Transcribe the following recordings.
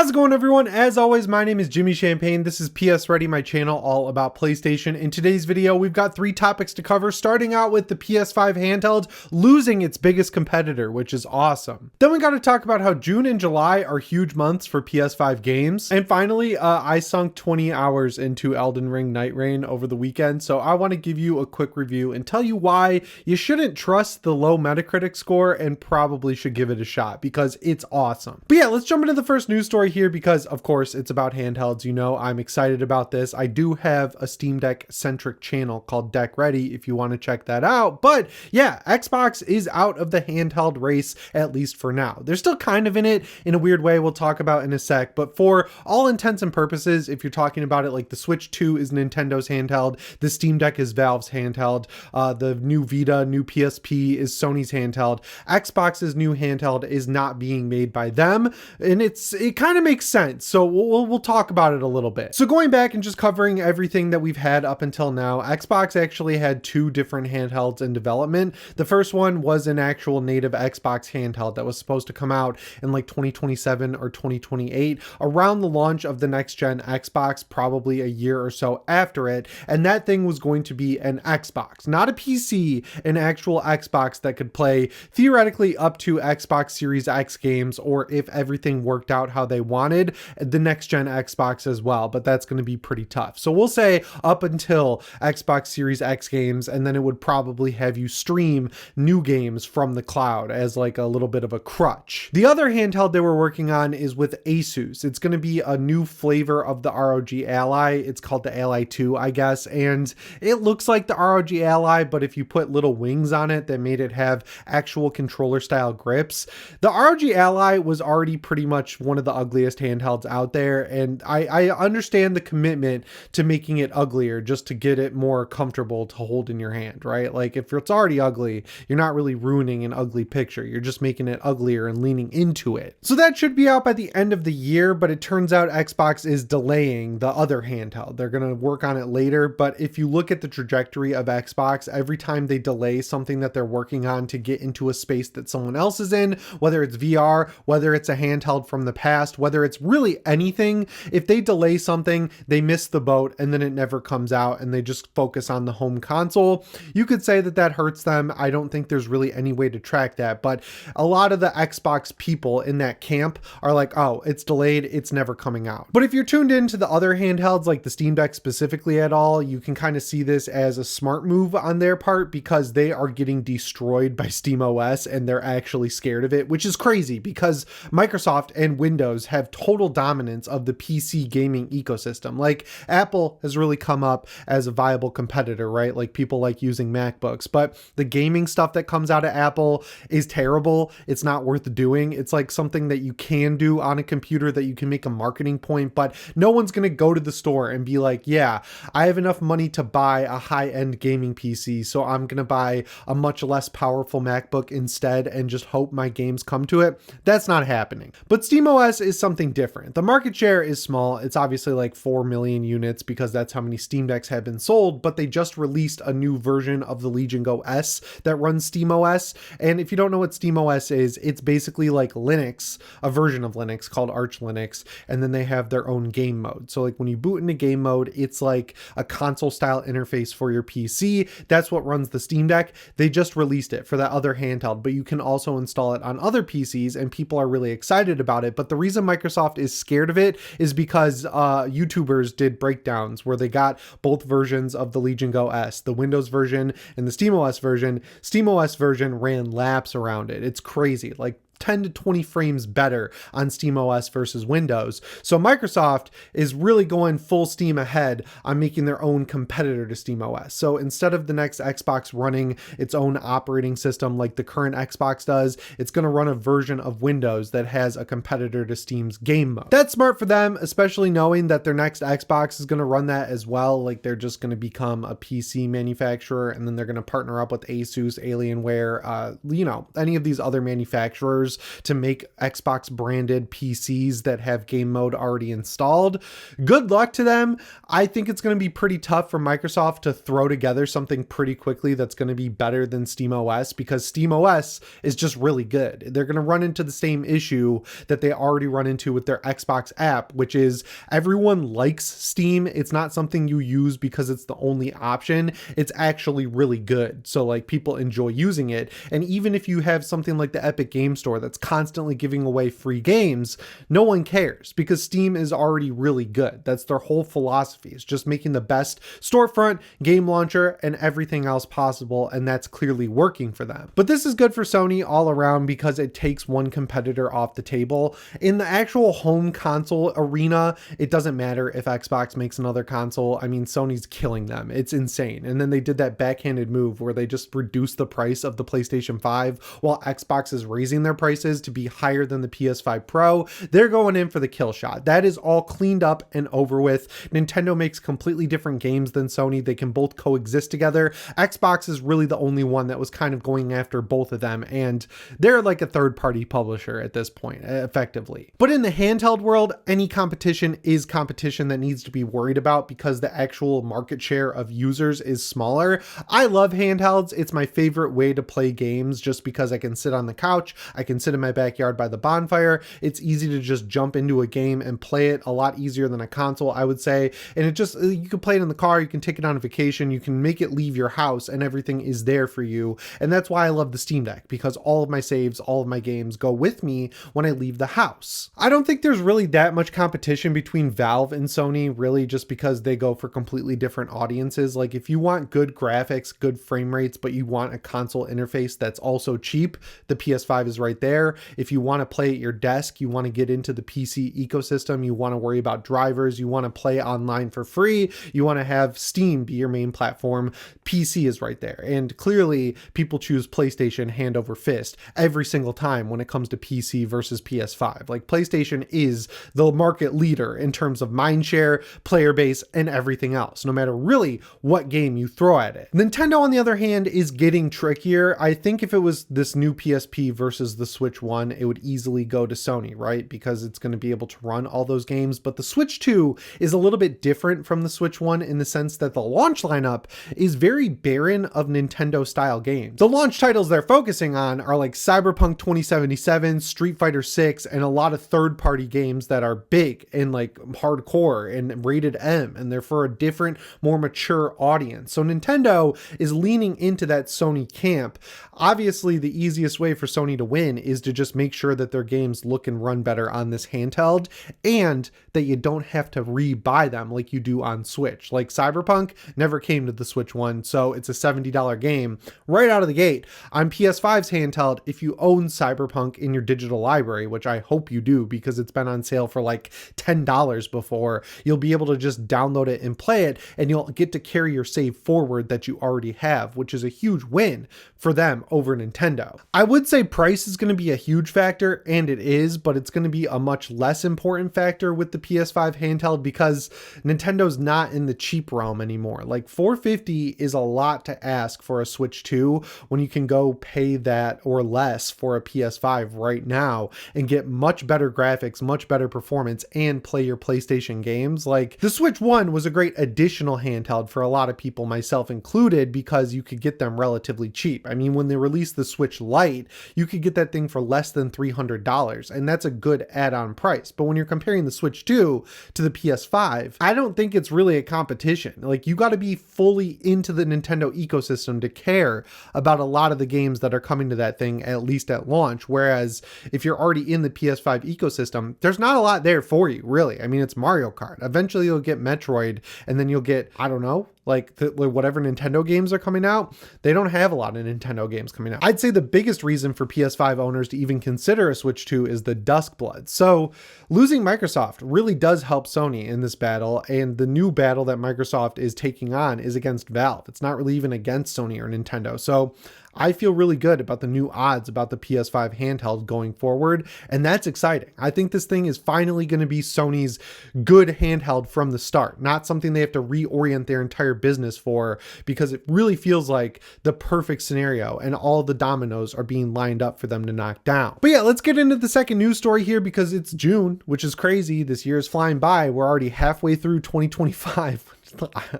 How's it going, everyone? As always, my name is Jimmy Champagne. This is PSReady, my channel all about PlayStation. In today's video, we've got 3 topics to cover, starting out with the PS5 handheld losing its biggest competitor, which is awesome. Then we got to talk about how June and July are huge months for PS5 games. And finally, I sunk 20 hours into Elden Ring Nightreign over the weekend, so I want to give you a quick review and tell you why you shouldn't trust the low Metacritic score and probably should give it a shot because it's awesome. But yeah, let's jump into the first news story here because, of course, it's about handhelds. You know, I'm excited about this. I do have a Steam Deck centric channel called Deck Ready if you want to check that out. But yeah, Xbox is out of the handheld race, at least for now. They're still kind of in it in a weird way we'll talk about in a sec, but for all intents and purposes, if you're talking about it, like the Switch 2 is Nintendo's handheld, the Steam Deck is Valve's handheld, the new Vita, new PSP is Sony's handheld. Xbox's new handheld is not being made by them, and it kind of makes sense. So we'll talk about it a little bit. So going back and just covering everything that we've had up until now, Xbox actually had 2 different handhelds in development. The first one was an actual native Xbox handheld that was supposed to come out in like 2027 or 2028, around the launch of the next gen Xbox, probably a year or so after it. And that thing was going to be an Xbox, not a PC, an actual Xbox that could play theoretically up to Xbox Series X games, or if everything worked out how they wanted, the next gen Xbox as well, but that's going to be pretty tough. So we'll say up until Xbox Series X games, and then it would probably have you stream new games from the cloud as like a little bit of a crutch. The other handheld they were working on is with Asus. It's going to be a new flavor of the ROG Ally. It's called the Ally 2, I guess, and it looks like the ROG Ally, but if you put little wings on it that made it have actual controller style grips. The ROG Ally was already pretty much one of the ugliest handhelds out there, and I understand the commitment to making it uglier just to get it more comfortable to hold in your hand, right? Like if it's already ugly, you're not really ruining an ugly picture. You're just making it uglier and leaning into it. So that should be out by the end of the year, but it turns out Xbox is delaying the other handheld. They're going to work on it later, but if you look at the trajectory of Xbox, every time they delay something that they're working on to get into a space that someone else is in, whether it's VR, whether it's a handheld from the past, whether it's really anything, if they delay something, they miss the boat and then it never comes out and they just focus on the home console. You could say that that hurts them. I don't think there's really any way to track that, but a lot of the Xbox people in that camp are like, oh, it's delayed, it's never coming out. But if you're tuned into the other handhelds, like the Steam Deck specifically at all, you can kind of see this as a smart move on their part because they are getting destroyed by SteamOS and they're actually scared of it, which is crazy because Microsoft and Windows have total dominance of the PC gaming ecosystem. Like Apple has really come up as a viable competitor, right? Like people like using MacBooks, but the gaming stuff that comes out of Apple is terrible. It's not worth doing. It's like something that you can do on a computer that you can make a marketing point, but no one's going to go to the store and be like, yeah, I have enough money to buy a high-end gaming PC, so I'm going to buy a much less powerful MacBook instead and just hope my games come to it. That's not happening. But SteamOS is something different. The market share is small. It's obviously like 4 million units because that's how many Steam Decks have been sold, but they just released a new version of the Legion Go S that runs SteamOS. And if you don't know what SteamOS is, it's basically like Linux, a version of Linux called Arch Linux, and then they have their own game mode. So like when you boot into game mode, it's like a console style interface for your PC. That's what runs the Steam Deck. They just released it for that other handheld, but you can also install it on other PCs and people are really excited about it. But the reason Microsoft is scared of it is because YouTubers did breakdowns where they got both versions of the Legion Go S, the Windows version and the SteamOS version. SteamOS version ran laps around it. It's crazy. Like 10 to 20 frames better on SteamOS versus Windows. So Microsoft is really going full steam ahead on making their own competitor to SteamOS. So instead of the next Xbox running its own operating system like the current Xbox does, it's going to run a version of Windows that has a competitor to Steam's game mode. That's smart for them, especially knowing that their next Xbox is going to run that as well. Like they're just going to become a PC manufacturer and then they're going to partner up with Asus, Alienware, you know, any of these other manufacturers developers to make Xbox branded PCs that have game mode already installed. Good luck to them. I think it's going to be pretty tough for Microsoft to throw together something pretty quickly that's going to be better than SteamOS, because SteamOS is just really good. They're going to run into the same issue that they already run into with their Xbox app, which is everyone likes Steam. It's not something you use because it's the only option. It's actually really good. So like people enjoy using it. And even if you have something like the Epic Game Store that's constantly giving away free games, no one cares because Steam is already really good. That's their whole philosophy, is just making the best storefront, game launcher, and everything else possible. And that's clearly working for them. But this is good for Sony all around because it takes one competitor off the table. In the actual home console arena, it doesn't matter if Xbox makes another console. I mean, Sony's killing them. It's insane. And then they did that backhanded move where they just reduced the price of the PlayStation 5 while Xbox is raising their prices to be higher than the PS5 Pro. They're going in for the kill shot. That is all cleaned up and over with. Nintendo makes completely different games than Sony. They can both coexist together. Xbox is really the only one that was kind of going after both of them, and they're like a third-party publisher at this point, effectively. But in the handheld world, any competition is competition that needs to be worried about because the actual market share of users is smaller. I love handhelds. It's my favorite way to play games just because I can sit on the couch, I can sit in my backyard by the bonfire. It's easy to just jump into a game and play it, a lot easier than a console, I would say. And it just, you can play it in the car, you can take it on a vacation, you can make it leave your house, and everything is there for you. And that's why I love the Steam Deck, because all of my saves, all of my games go with me when I leave the house. I don't think there's really that much competition between Valve and Sony, really, just because they go for completely different audiences. Like if you want good graphics, good frame rates, but you want a console interface that's also cheap, the PS5 is right there. If you want to play at your desk, you want to get into the PC ecosystem, you want to worry about drivers, you want to play online for free, you want to have Steam be your main platform, PC is right there. And clearly people choose PlayStation hand over fist every single time when it comes to PC versus PS5. Like PlayStation is the market leader in terms of mindshare, player base, and everything else, no matter really what game you throw at it. Nintendo, on the other hand, is getting trickier. I think if it was this new PSP versus the Switch 1, it would easily go to Sony, right? Because it's going to be able to run all those games. But the Switch 2 is a little bit different from the Switch 1 in the sense that the launch lineup is very barren of Nintendo style games. The launch titles they're focusing on are like Cyberpunk 2077, Street Fighter 6, and a lot of third-party games that are big and like hardcore and rated M, and they're for a different, more mature audience. So Nintendo is leaning into that Sony camp. Obviously, the easiest way for Sony to win is to just make sure that their games look and run better on this handheld, and that you don't have to re-buy them like you do on Switch. Like Cyberpunk never came to the Switch 1, so it's a $70 game right out of the gate. On PS5's handheld, if you own Cyberpunk in your digital library, which I hope you do because it's been on sale for like $10 before, you'll be able to just download it and play it, and you'll get to carry your save forward that you already have, which is a huge win for them over Nintendo. I would say price is going to be a huge factor, and it is, but it's going to be a much less important factor with the PS5 handheld because Nintendo's not in the cheap realm anymore. Like $450 is a lot to ask for a Switch 2 when you can go pay that or less for a PS5 right now and get much better graphics, much better performance, and play your PlayStation games. Like the Switch 1 was a great additional handheld for a lot of people, myself included, because you could get them relatively cheap. I mean, when they released the Switch Lite, you could get that thing for less than $300, and that's a good add-on price. But when you're comparing the Switch 2 to the PS5, I don't think it's really a competition. Like you got to be fully into the Nintendo ecosystem to care about a lot of the games that are coming to that thing, at least at launch. Whereas if you're already in the PS5 ecosystem, there's not a lot there for you, really. I mean, it's Mario Kart. Eventually you'll get Metroid, and then you'll get, I don't know, like whatever Nintendo games are coming out. They don't have a lot of Nintendo games coming out. I'd say the biggest reason for PS5 owners to even consider a Switch 2 is the Duskblood. So losing Microsoft really does help Sony in this battle, and the new battle that Microsoft is taking on is against Valve. It's not really even against Sony or Nintendo. So I feel really good about the new odds about the PS5 handheld going forward, and that's exciting. I think this thing is finally going to be Sony's good handheld from the start, not something they have to reorient their entire business for, because it really feels like the perfect scenario and all the dominoes are being lined up for them to knock down. But yeah, let's get into the second news story here, because it's June, which is crazy. This year is flying by. We're already halfway through 2025.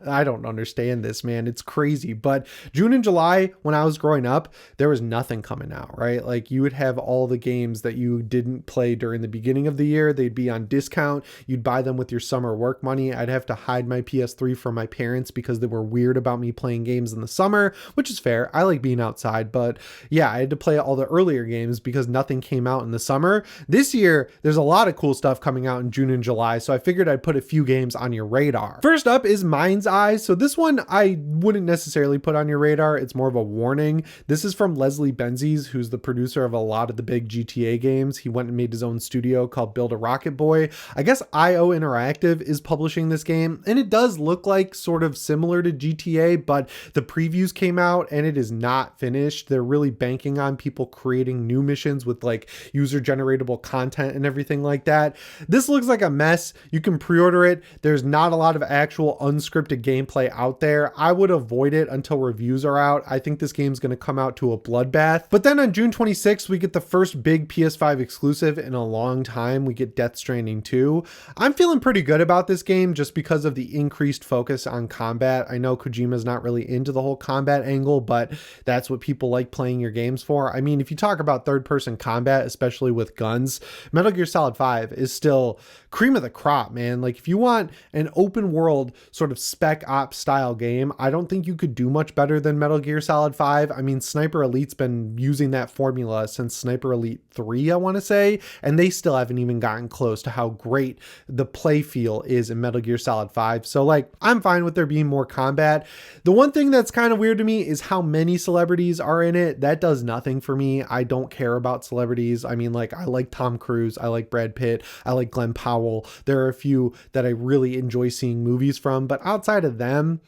I don't understand this, man. It's crazy. But June and July, when I was growing up, there was nothing coming out, right? Like, you would have all the games that you didn't play during the beginning of the year. They'd be on discount. You'd buy them with your summer work money. I'd have to hide my PS3 from my parents because they were weird about me playing games in the summer, which is fair. I like being outside, but yeah, I had to play all the earlier games because nothing came out in the summer. This year, there's a lot of cool stuff coming out in June and July, so I figured I'd put a few games on your radar. First up is Mind's Eye. So this one I wouldn't necessarily put on your radar. It's more of a warning. This is from Leslie Benzies, who's the producer of a lot of the big GTA games. He went and made his own studio called Build a Rocket Boy. I guess IO Interactive is publishing this game, and it does look like sort of similar to GTA, but the previews came out and it is not finished. They're really banking on people creating new missions with like user generatable content and everything like that. This looks like a mess. You can pre-order it. There's not a lot of actual unscripted gameplay out there. I would avoid it until reviews are out. I think this game's going to come out to a bloodbath. But then on June 26th, we get the first big PS5 exclusive in a long time. We get Death Stranding 2. I'm feeling pretty good about this game just because of the increased focus on combat. I know Kojima's not really into the whole combat angle, but that's what people like playing your games for. I mean, if you talk about third-person combat, especially with guns, Metal Gear Solid 5 is still cream of the crop, man. Like, if you want an open world sort of spec ops style game, I don't think you could do much better than Metal Gear Solid 5. I mean, Sniper Elite's been using that formula since Sniper Elite 3, I want to say, and they still haven't even gotten close to how great the play feel is in Metal Gear Solid 5. So like, I'm fine with there being more combat. The one thing that's kind of weird to me is how many celebrities are in it. That does nothing for me. I don't care about celebrities. I mean, like, I like Tom Cruise, I like Brad Pitt, I like Glenn Powell. There are a few that I really enjoy seeing movies from, but outside of them,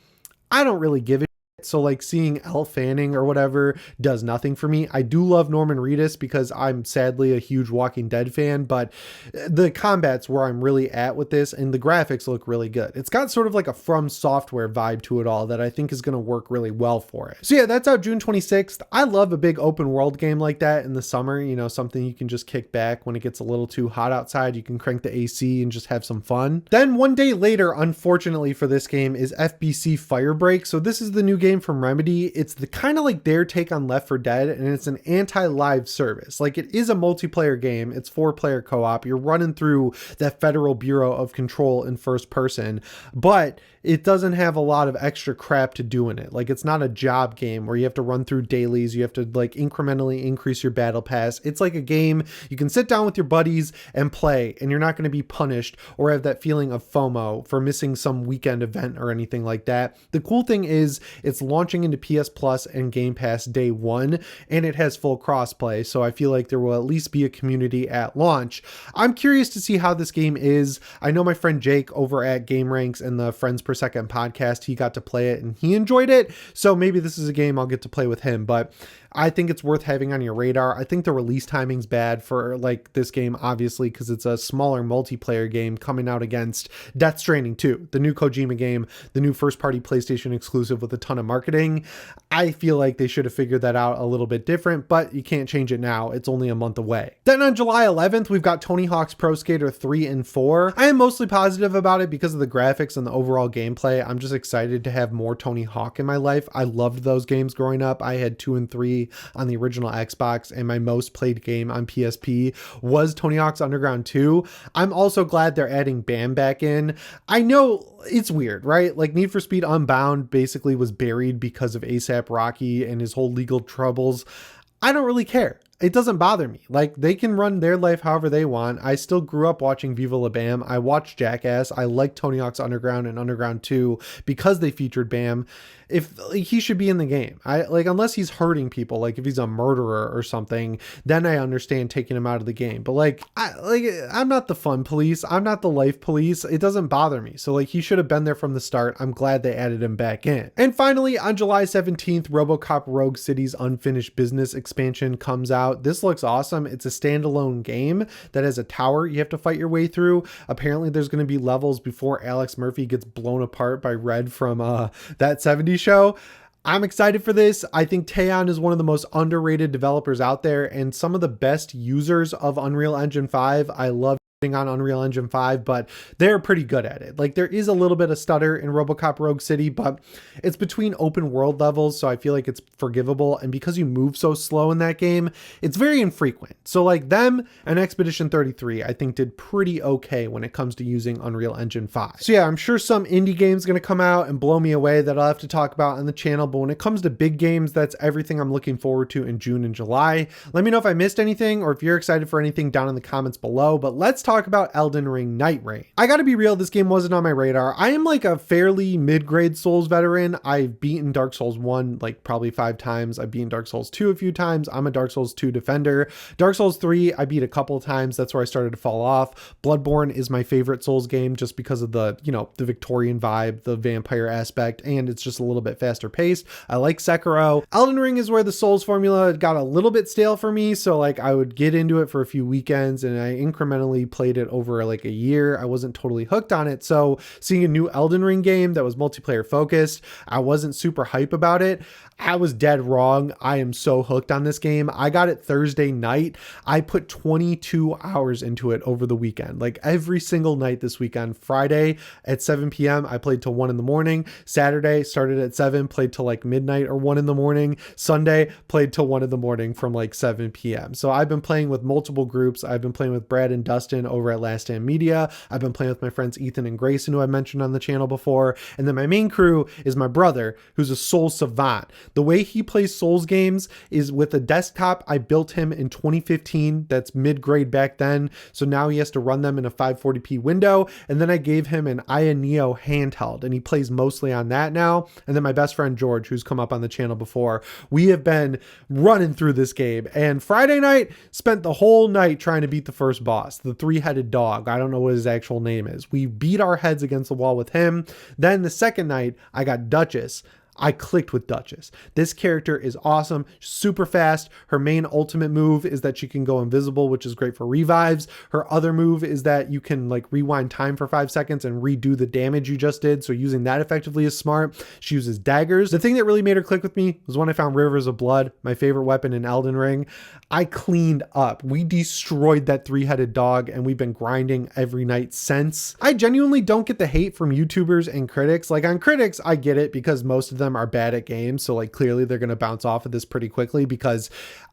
I don't really give a shit. So like, seeing Elle Fanning or whatever does nothing for me. I do love Norman Reedus because I'm sadly a huge Walking Dead fan, but the combat's where I'm really at with this, and the graphics look really good. It's got sort of like a From Software vibe to it all that I think is going to work really well for it. So yeah, that's out June 26th. I love a big open world game like that in the summer, you know, something you can just kick back when it gets a little too hot outside. You can crank the AC and just have some fun. Then one day later, unfortunately for this game, is FBC Firebreak. So this is the new game from Remedy. It's the kind of like their take on Left 4 Dead, and it's an anti-live service. Like, it is a multiplayer game. It's 4-player co-op. You're running through that Federal Bureau of Control in first person, but it doesn't have a lot of extra crap to do in it. Like, it's not a job game where you have to run through dailies. You have to like incrementally increase your battle pass. It's like a game you can sit down with your buddies and play, and you're not going to be punished or have that feeling of FOMO for missing some weekend event or anything like that. The cool thing is it's launching into PS Plus and Game Pass day one, and it has full crossplay. So I feel like there will at least be a community at launch. I'm curious to see how this game is. I know my friend Jake over at Game Ranks and the Friends Per Second podcast, he got to play it and he enjoyed it. So maybe this is a game I'll get to play with him, but I think it's worth having on your radar. I think the release timing's bad for like this game, obviously, because it's a smaller multiplayer game coming out against Death Stranding 2, the new Kojima game, the new first-party PlayStation exclusive with a ton of marketing. I feel like they should have figured that out a little bit different, but you can't change it now. It's only a month away. Then on July 11th, we've got Tony Hawk's Pro Skater 3 and 4. I am mostly positive about it because of the graphics and the overall gameplay. I'm just excited to have more Tony Hawk in my life. I loved those games growing up. I had 2 and 3 on the original Xbox, and my most played game on PSP was Tony Hawk's Underground 2. I'm also glad they're adding Bam back in. I know it's weird, right? Like, Need for Speed Unbound basically was buried because of A$AP Rocky and his whole legal troubles. I don't really care. it doesn't bother me. Like, they can run their life however they want. I still grew up watching Viva La Bam. I watched Jackass. I like Tony Hawk's Underground and Underground 2 because they featured Bam. If like, he should be in the game, unless he's hurting people, like if he's a murderer or something, then I understand taking him out of the game. But I'm not the fun police. I'm not the life police. It doesn't bother me. So like, he should have been there from the start. I'm glad they added him back in. And finally, on July 17th, RoboCop Rogue City's Unfinished Business expansion comes out. This looks awesome. It's a standalone game that has a tower you have to fight your way through. Apparently there's going to be levels before Alex Murphy gets blown apart by Red from that 70s show. I'm excited for this. I think Teon is one of the most underrated developers out there and some of the best users of Unreal Engine 5. I love on Unreal Engine 5, but they're pretty good at it. Like, there is a little bit of stutter in RoboCop Rogue City, but it's between open world levels, so I feel like it's forgivable. And because you move so slow in that game, it's very infrequent. So like them and Expedition 33, I think did pretty okay when it comes to using Unreal Engine 5. So yeah, I'm sure some indie games going to come out and blow me away that I'll have to talk about on the channel. But when it comes to big games, that's everything I'm looking forward to in June and July. Let me know if I missed anything or if you're excited for anything down in the comments below. But let's talk about Elden Ring Nightreign. I gotta be real, this game wasn't on my radar. I am like a fairly mid-grade Souls veteran. I've beaten Dark Souls 1 like probably 5 times. I've beaten Dark Souls 2 a few times. I'm a Dark Souls 2 defender. Dark Souls 3 I beat a couple of times. That's where I started to fall off. Bloodborne is my favorite Souls game just because of the, you know, the Victorian vibe, the vampire aspect, and it's just a little bit faster paced. I like Sekiro. Elden Ring is where the Souls formula got a little bit stale for me, so like I would get into it for a few weekends and I incrementally played it over like a year. I wasn't totally hooked on it. So seeing a new Elden Ring game that was multiplayer focused, I wasn't super hype about it. I was dead wrong. I am so hooked on this game. I got it Thursday night. I put 22 hours into it over the weekend. Like every single night this weekend. Friday at 7 p.m. I played till 1 in the morning. Saturday started at 7, played till like midnight or 1 in the morning. Sunday played till 1 in the morning from like 7 p.m. So I've been playing with multiple groups. I've been playing with Brad and Dustin over at Last Stand Media. I've been playing with my friends Ethan and Grayson, who I mentioned on the channel before. And then my main crew is my brother, who's a Souls savant. The way he plays Souls games is with a desktop. I built him in 2015. That's mid-grade back then. So now he has to run them in a 540p window. And then I gave him an Aya Neo handheld and he plays mostly on that now. And then my best friend George, who's come up on the channel before, we have been running through this game. And Friday night, spent the whole night trying to beat the first boss, the three-headed dog. I don't know what his actual name is. We beat our heads against the wall with him. Then the second night, I got Duchess. I clicked with Duchess. This character is awesome, super fast. Her main ultimate move is that she can go invisible, which is great for revives. Her other move is that you can like rewind time for 5 seconds and redo the damage you just did. So using that effectively is smart. She uses daggers. The thing that really made her click with me was when I found Rivers of Blood, my favorite weapon in Elden Ring. I cleaned up. We destroyed that three-headed dog and we've been grinding every night since. I genuinely don't get the hate from YouTubers and critics. Like on critics, I get it because most of them are bad at games, so like clearly they're going to bounce off of this pretty quickly because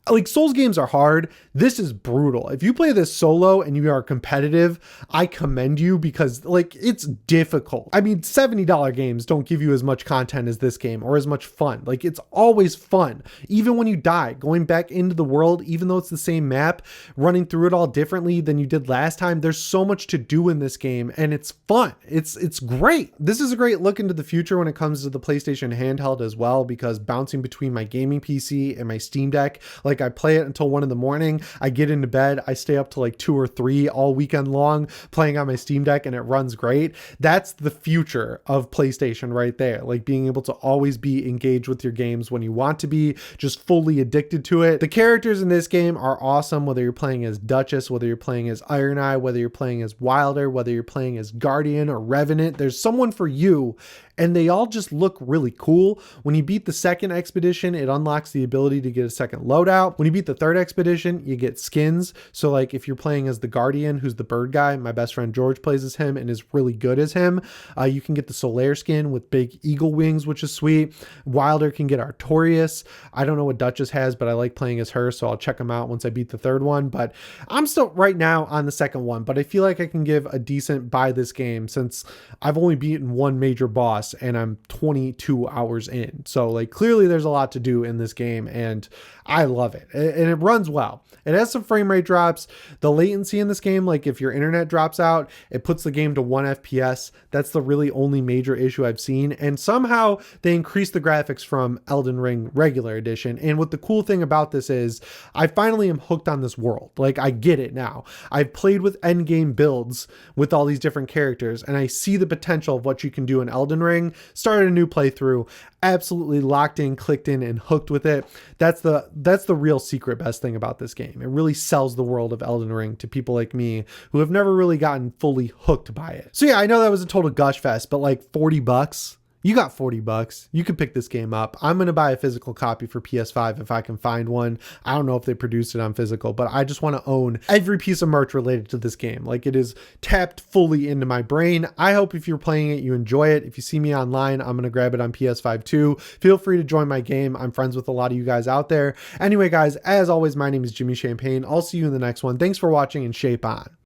like Souls games are hard. This is brutal. If you play this solo and you are competitive, I commend you because like it's difficult. I mean, $70 games don't give you as much content as this game or as much fun. Like it's always fun. Even when you die, going back into the world, even though it's the same map, running through it all differently than you did last time, there's so much to do in this game and it's fun. It's great. This is a great look into the future when it comes to the PlayStation handheld as well, because bouncing between my gaming PC and my Steam Deck, like I play it until 1 in the morning, I get into bed, I stay up to like 2 or 3 all weekend long playing on my Steam Deck and it runs great. That's the future of PlayStation right there. Like being able to always be engaged with your games when you want to be, just fully addicted to it. The characters in this game are awesome, whether you're playing as Duchess, whether you're playing as Iron Eye, whether you're playing as Wilder, whether you're playing as Guardian or Revenant. There's someone for you and they all just look really cool. When you beat the second expedition, it unlocks the ability to get a second loadout. When you beat the third expedition, you get skins. So like if you're playing as the Guardian, who's the bird guy, my best friend George plays as him and is really good as him. You can get the Solaire skin with big eagle wings, which is sweet. Wilder can get Artorias. I don't know what Duchess has, but I like playing as her, so I'll check them out once I beat the third one. But I'm still right now on the second one, but I feel like I can give a decent buy this game since I've only beaten one major boss and I'm 22 hours in. So like clearly there's a lot to do in this game, and I love it. And it runs well. It has some frame rate drops. The latency in this game, like if your internet drops out, it puts the game to 1 FPS. That's the really only major issue I've seen. And somehow they increased the graphics from Elden Ring regular edition. And what the cool thing about this is I finally am hooked on this world. Like I get it now. I've played with endgame builds with all these different characters, and I see the potential of what you can do in Elden Ring. Started a new playthrough, absolutely locked in, clicked in, and hooked with it. That's the real secret best thing about this game. It really sells the world of Elden Ring to people like me who have never really gotten fully hooked by it. So yeah, I know that was a total gush fest, but like $40, you got $40. You can pick this game up. I'm going to buy a physical copy for PS5 if I can find one. I don't know if they produced it on physical, but I just want to own every piece of merch related to this game. Like it is tapped fully into my brain. I hope if you're playing it, you enjoy it. If you see me online, I'm going to grab it on PS5 too. Feel free to join my game. I'm friends with a lot of you guys out there. Anyway, guys, as always, my name is Jimmy Champagne. I'll see you in the next one. Thanks for watching, and shape on.